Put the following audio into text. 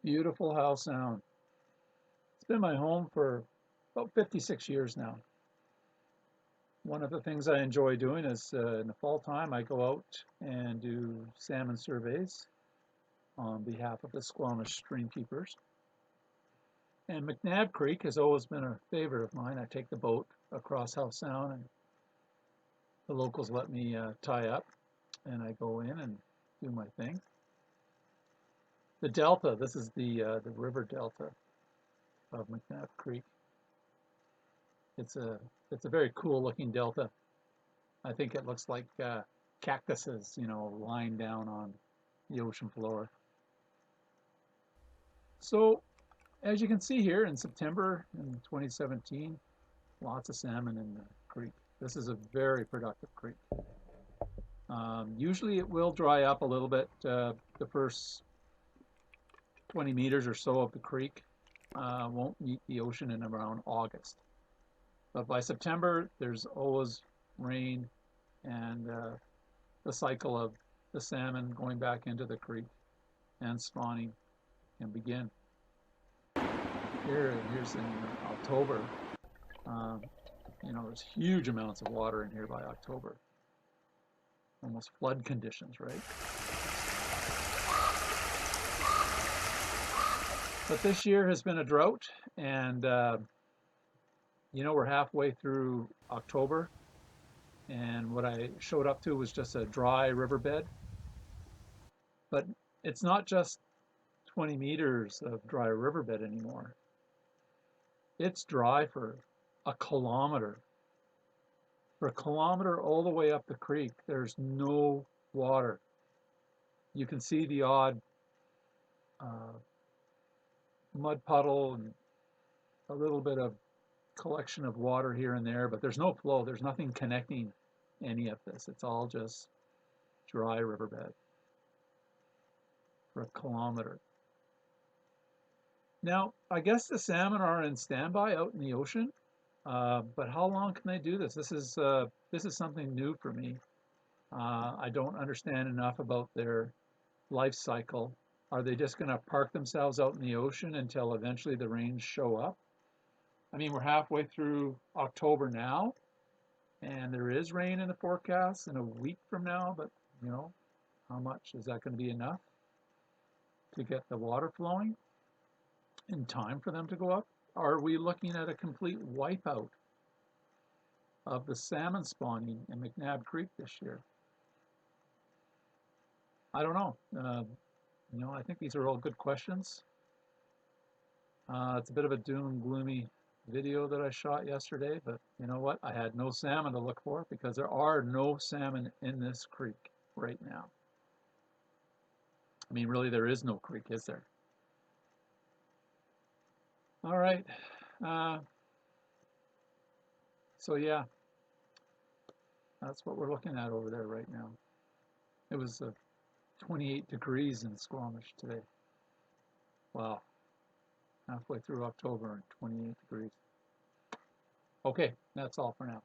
Beautiful Howe Sound. It's been my home for about 56 years now. One of the things I enjoy doing is in the fall time, I go out and do salmon surveys on behalf of the Squamish stream keepers. And Mcnab Creek has always been a favorite of mine. I take the boat across Howe Sound, and the locals let me tie up, and I go in and do my thing. The delta, this is the river delta of Mcnab Creek. It's a very cool looking delta. I think it looks like cactuses, lying down on the ocean floor. So as you can see here in September in 2017, lots of salmon in the creek. This is a very productive creek. Usually it will dry up a little bit the first 20 meters or so of the creek. Won't meet the ocean in around August. But by September, there's always rain and the cycle of the salmon going back into the creek and spawning can begin. Here's in October. There's huge amounts of water in here by October. Almost flood conditions, right? But this year has been a drought, and we're halfway through October, and what I showed up to was just a dry riverbed. But it's not just 20 meters of dry riverbed anymore. It's dry for a kilometer. For a kilometer all the way up the creek, there's no water. You can see the odd mud puddle and a little bit of collection of water here and there, but there's no flow. There's nothing connecting any of this. It's all just dry riverbed for a kilometer. Now, I guess the salmon are in standby out in the ocean, but how long can they do this? This is something new for me. I don't understand enough about their life cycle. Are they just going to park themselves out in the ocean until eventually the rains show up? I mean, we're halfway through October now, and there is rain in the forecast in a week from now, but how much? Is that going to be enough to get the water flowing in time for them to go up? Are we looking at a complete wipeout of the salmon spawning in Mcnab Creek this year? I don't know. I think these are all good questions. It's a bit of a doom gloomy video that I shot yesterday, but you know what? I had no salmon to look for because there are no salmon in this creek right now. I mean, really, there is no creek, is there? All right. So yeah, that's what we're looking at over there right now. It was 28 degrees in Squamish today. Wow. Halfway through October and 28 degrees. Okay, that's all for now.